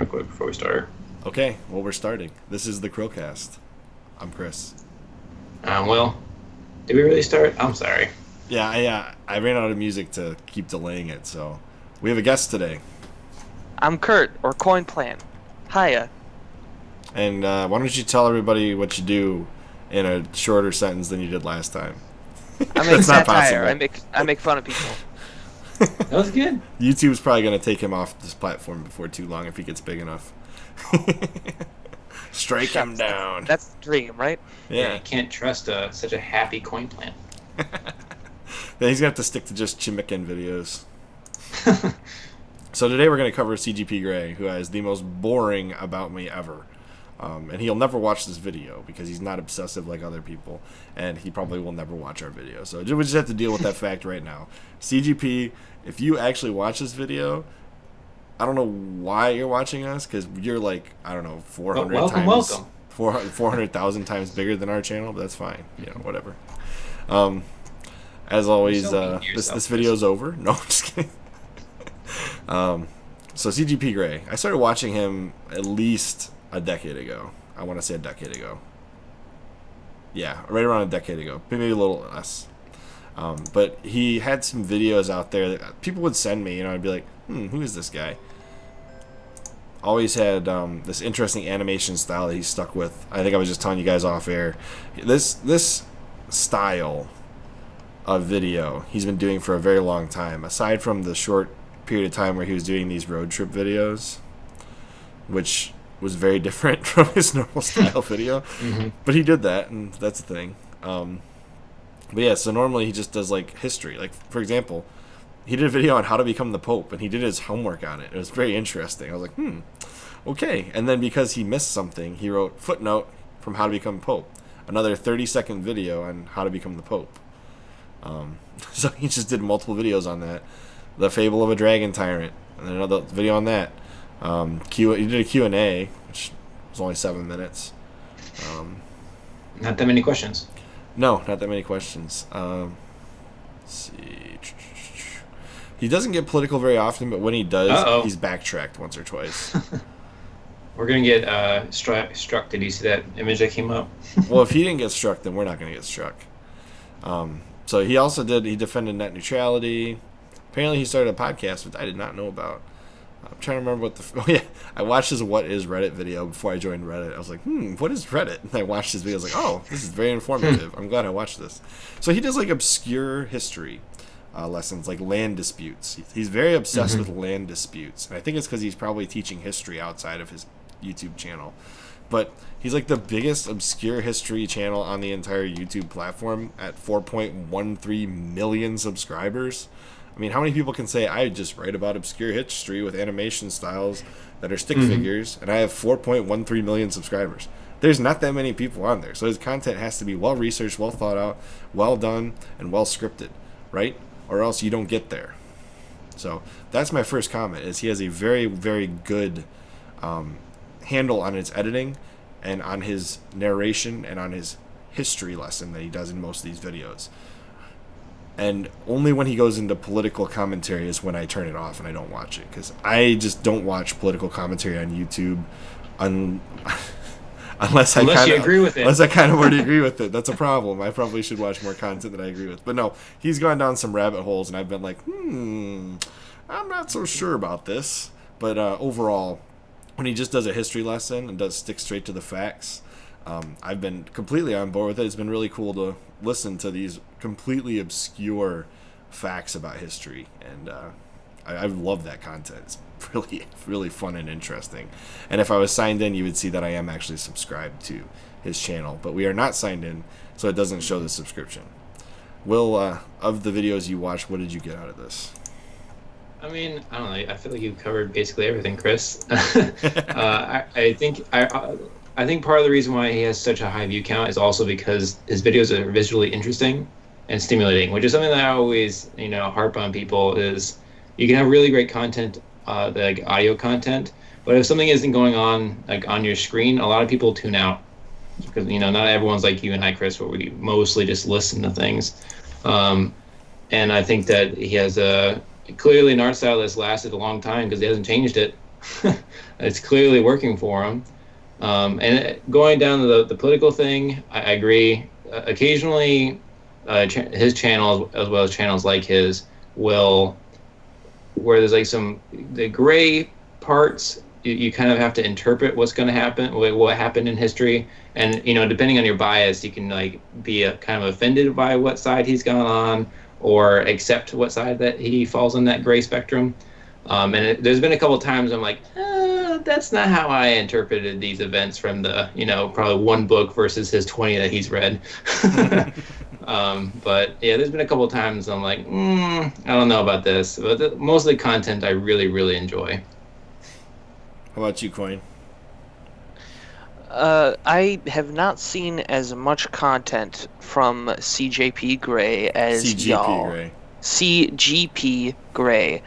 real quick before we start. Okay, well, we're starting. This is the CHRILLCAST. I'm Chris. Well, did we really start? I'm sorry. Yeah, I ran out of music to keep delaying it, so we have a guest today. I'm Kurt, or CoinPlant. Hiya. And why don't you tell everybody what you do in a shorter sentence than you did last time? I make That's not satire. possible. I make fun of people. That was good. YouTube's probably going to take him off this platform before too long if he gets big enough. Strike him down. That's the dream, right? Yeah, you can't trust such a happy coin plant. Then he's going to have to stick to just Chimican videos. So today we're going to cover CGP Grey, who has the most boring About Me ever. And he'll never watch this video because he's not obsessive like other people, and he probably will never watch our video. So we just have to deal with that fact right now. CGP, if you actually watch this video, I don't know why you're watching us, because you're like, I don't know, 400 welcome. 400,000 times bigger than our channel, but that's fine. You know, whatever. As always, this video's over. No, I'm just kidding. So CGP Grey, I started watching him at least a decade ago. I want to say a decade ago. Yeah, right around a decade ago. Maybe a little less. But he had some videos out there that people would send me, I'd be like, who is this guy? Always had this interesting animation style that he stuck with. I think I was just telling you guys off air. This style of video he's been doing for a very long time. Aside from the short period of time where he was doing these road trip videos, which was very different from his normal style video. Mm-hmm. But he did that, and that's the thing. But yeah, so normally he just does like history. Like, for example, he did a video on how to become the Pope, and he did his homework on it. It was very interesting. I was like, okay. And then because he missed something, he wrote footnote from how to become Pope. Another 30-second video on how to become the Pope. So he just did multiple videos on that. The Fable of a Dragon Tyrant, and then another video on that. He did a Q&A, which was only 7 minutes. Not that many questions. No, not that many questions. Let's see. He doesn't get political very often, but when he does, he's backtracked once or twice. We're going to get struck. Did you see that image that came up? Well, if he didn't get struck, then we're not going to get struck. So he also he defended net neutrality. Apparently he started a podcast, which I did not know about. I'm trying to remember I watched his What is Reddit video before I joined Reddit. I was like, what is Reddit? And I watched his video. I was like, oh, this is very informative. I'm glad I watched this. So he does like obscure history lessons, like land disputes. He's very obsessed with land disputes. And I think it's because he's probably teaching history outside of his YouTube channel. But he's like the biggest obscure history channel on the entire YouTube platform at 4.13 million subscribers. I mean, how many people can say, I just write about obscure history with animation styles that are stick figures, and I have 4.13 million subscribers? There's not that many people on there. So his content has to be well-researched, well thought out, well done, and well scripted, right? Or else you don't get there. So that's my first comment, is he has a very, very good handle on his editing and on his narration and on his history lesson that he does in most of these videos. And only when he goes into political commentary is when I turn it off and I don't watch it, because I just don't watch political commentary on YouTube unless you agree with it. Unless I kind of already agree with it. That's a problem. I probably should watch more content that I agree with. But no, he's gone down some rabbit holes, and I've been like, I'm not so sure about this. But overall, when he just does a history lesson and does stick straight to the facts, I've been completely on board with it. It's been really cool to listen to these completely obscure facts about history, and I love that content. It's really, really fun and interesting. And if I was signed in, you would see that I am actually subscribed to his channel, but we are not signed in, so it doesn't show the subscription. Will, of the videos you watched, what did you get out of this? I mean, I don't know. I feel like you covered basically everything, Chris. I think part of the reason why he has such a high view count is also because his videos are visually interesting and stimulating, which is something that I always, harp on people. Is you can have really great content, like audio content, but if something isn't going on like on your screen, a lot of people tune out because not everyone's like you and I, Chris, where we mostly just listen to things. And I think that he has clearly an art style that's lasted a long time because he hasn't changed it. it's clearly working for him. Going down to the political thing, I agree. Occasionally, his channel, as well as channels like his, will where there's like the gray parts. You kind of have to interpret what's going to happen, what happened in history, and depending on your bias, you can like be kind of offended by what side he's gone on, or accept what side that he falls on that gray spectrum. There's been a couple of times I'm like, that's not how I interpreted these events from the, probably one book versus his 20 that he's read. But yeah, there's been a couple of times I'm like, I don't know about this. But most of the content I really, really enjoy. How about you, Coin? I have not seen as much content from CJP Grey as CGP y'all. Grey. CGP Grey.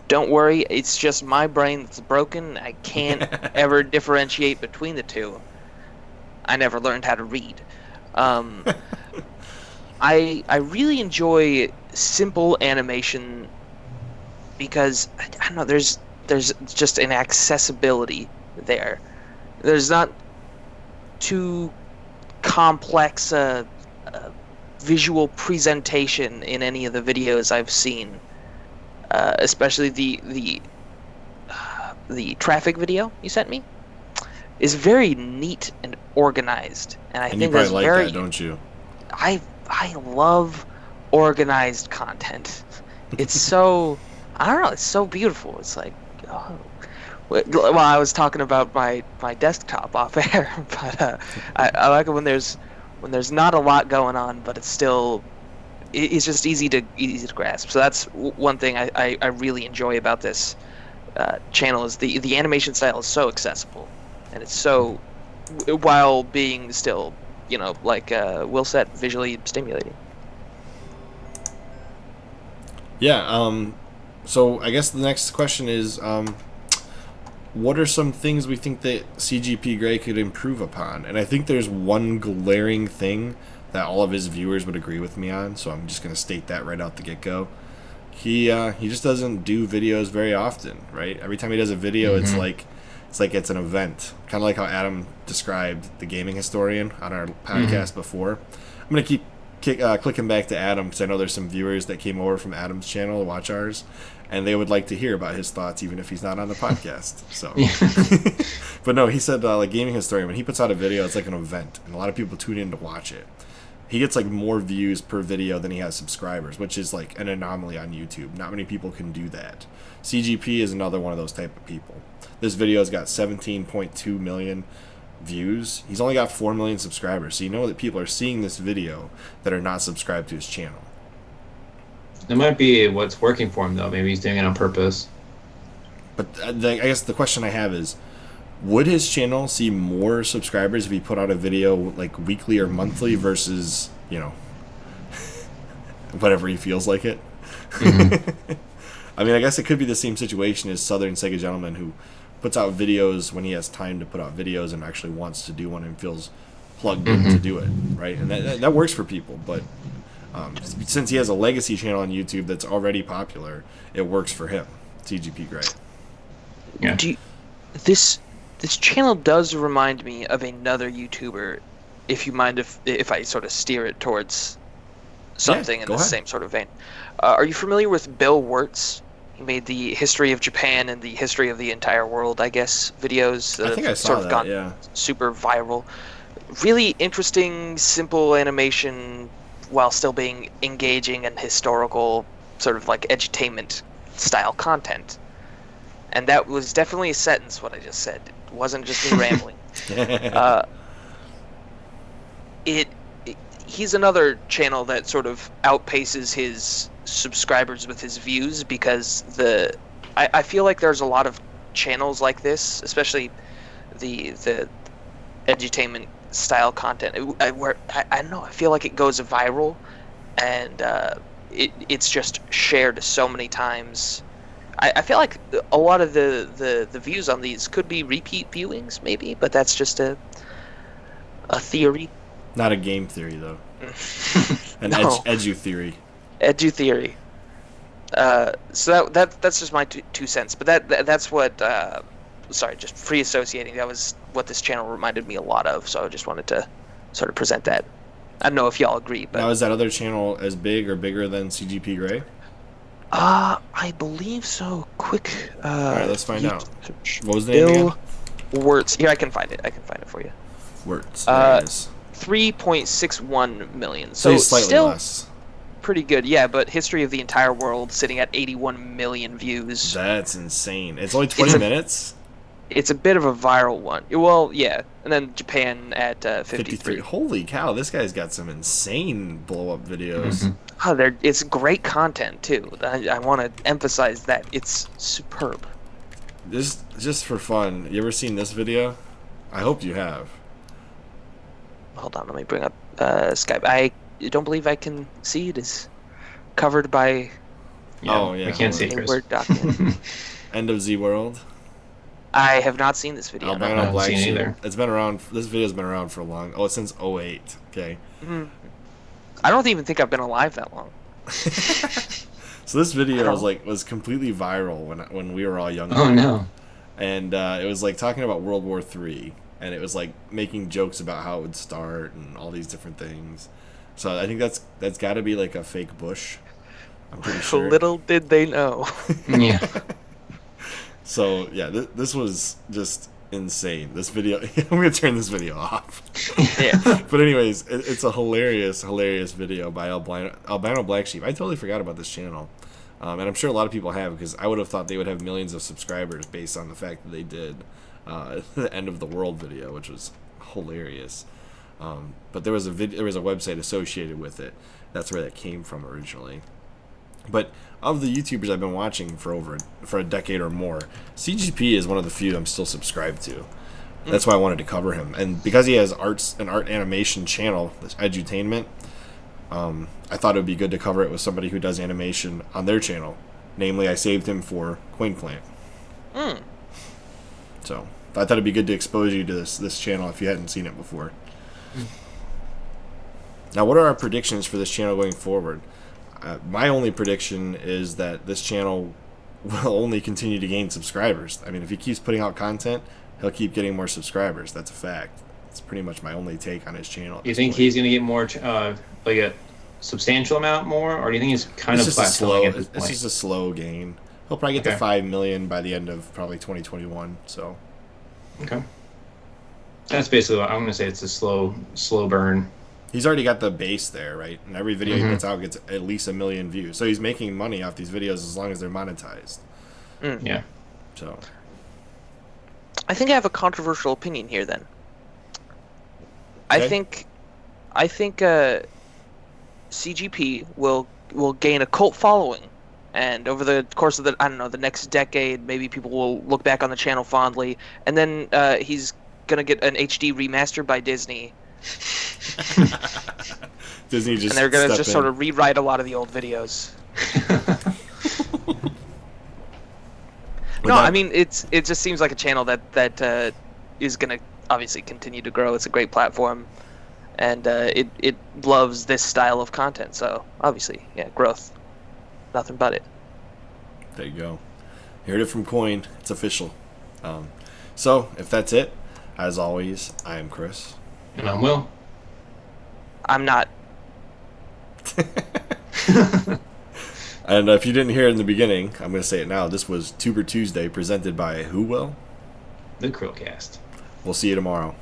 Don't worry, it's just my brain that's broken. I can't ever differentiate between the two. I never learned how to read. I really enjoy simple animation because I don't know. There's just an accessibility there. There's not too complex visual presentation in any of the videos I've seen. Especially the traffic video you sent me is very neat and organized, and I think you probably that's like very. that, don't you? I love organized content. It's so I don't know. It's so beautiful. It's like, oh. Well, I was talking about my desktop off air, but I like it when there's not a lot going on, but it's still. It's just easy to grasp. So that's one thing I really enjoy about this channel is the animation style is so accessible, and it's so while being still like Will said, visually stimulating. Yeah. So I guess the next question is, what are some things we think that CGP Grey could improve upon? And I think there's one glaring thing that all of his viewers would agree with me on, so I'm just going to state that right out the get-go. He just doesn't do videos very often, right? Every time he does a video, it's like it's an event. Kind of like how Adam described the gaming historian on our podcast before. I'm going to keep clicking back to Adam because I know there's some viewers that came over from Adam's channel to watch ours, and they would like to hear about his thoughts even if he's not on the podcast. So, but no, he said like gaming historian, when he puts out a video, it's like an event, and a lot of people tune in to watch it. He gets like more views per video than he has subscribers, which is like an anomaly on YouTube. Not many people can do that. CGP is another one of those type of people. This video's got 17.2 million views. He's only got 4 million subscribers, so you know that people are seeing this video that are not subscribed to his channel. It might be what's working for him, though. Maybe he's doing it on purpose. But I guess the question I have is, would his channel see more subscribers if he put out a video like weekly or monthly versus, whatever he feels like it? I mean, I guess it could be the same situation as Southern Sega Gentleman, who puts out videos when he has time to put out videos and actually wants to do one and feels plugged in to do it, right? And that works for people, but since he has a legacy channel on YouTube that's already popular, it works for him. CGP Grey. Yeah. This channel does remind me of another YouTuber, if you mind if I sort of steer it towards something in the same sort of vein. Are you familiar with Bill Wirtz? He made the history of Japan and the history of the entire world, I guess, videos that have sort of gone super viral. Really interesting, simple animation while still being engaging and historical, sort of like edutainment style content. And that was definitely a sentence, what I just said. It wasn't just me rambling. He's another channel that sort of outpaces his subscribers with his views because I feel like there's a lot of channels like this, especially the edutainment style content, where I don't know, I feel like it goes viral and it's just shared so many times. I feel like a lot of the views on these could be repeat viewings, maybe, but that's just a theory. Not a game theory, though. An edu theory. Edu theory. So that's just my two cents. But that's what just free associating. That was what this channel reminded me a lot of. So I just wanted to sort of present that. I don't know if y'all agree, but now is that other channel as big or bigger than CGP Grey? I believe so. Quick. All right, let's find out. What was the name again? Wirtz. Here, I can find it. I can find it for you. Wirtz. 3.61 million. So he's slightly still less. Pretty good, yeah. But history of the entire world sitting at 81 million views. That's insane. It's only 20 minutes. It's a bit of a viral one. Well, yeah. And then Japan at 53. Holy cow! This guy's got some insane blow up videos. Mm-hmm. Oh, it's great content too. I want to emphasize that it's superb. Just for fun, you ever seen this video? I hope you have. Hold on, let me bring up Skype. I don't believe I can see it. Is covered by. Yeah, I can't see it, Chris. Word document. End of Z World. I have not seen this video. Albino Black Sheep. Either. It's been around. This video's been around for a long. Oh, since 08. Okay. Mm-hmm. I don't even think I've been alive that long. So this video was completely viral when we were all younger. Oh no! And it was like talking about World War III, and it was like making jokes about how it would start and all these different things. So I think that's got to be like a fake Bush. I'm pretty sure. Little did they know. Yeah. So yeah, this was just insane. This video, I'm gonna turn this video off. Yeah. But anyways, it's a hilarious video by Albino Black Sheep. I totally forgot about this channel, and I'm sure a lot of people have, because I would have thought they would have millions of subscribers based on the fact that they did the end of the world video, which was hilarious. But there was a website associated with it. That's where that came from originally. But of the YouTubers I've been watching for a decade or more, CGP is one of the few I'm still subscribed to. That's why I wanted to cover him. And because he has an art animation channel, this Edutainment, I thought it would be good to cover it with somebody who does animation on their channel. Namely, I saved him for CoinPlant. So I thought it'd be good to expose you to this channel if you hadn't seen it before. Now, what are our predictions for this channel going forward? My only prediction is that this channel will only continue to gain subscribers. I mean, if he keeps putting out content, he'll keep getting more subscribers. That's a fact. That's pretty much my only take on his channel. You think he's going to get more, like a substantial amount more, or do you think he's kind of plateauing at this point? It's just a slow gain. He'll probably get to 5 million by the end of probably 2021. So. Okay. That's basically what I'm going to say. It's a slow burn. He's already got the base there, right? And every video he puts out gets at least 1 million views. So he's making money off these videos as long as they're monetized. Yeah. So. I think I have a controversial opinion here. Then. Okay. I think CGP will gain a cult following, and over the course of the next decade, maybe people will look back on the channel fondly, and then he's gonna get an HD remaster by Disney. Disney just and they're gonna just sort of rewrite a lot of the old videos. I mean it just seems like a channel that is gonna obviously continue to grow. It's a great platform, and it loves this style of content. So obviously, yeah, growth, nothing but it. There you go. You heard it from Coin. It's official. So if that's it, as always, I am Chris. And I'm Will. I'm not. And if you didn't hear it in the beginning, I'm going to say it now. This was Tuber Tuesday, presented by who, Will? The CHRILLCAST. We'll see you tomorrow.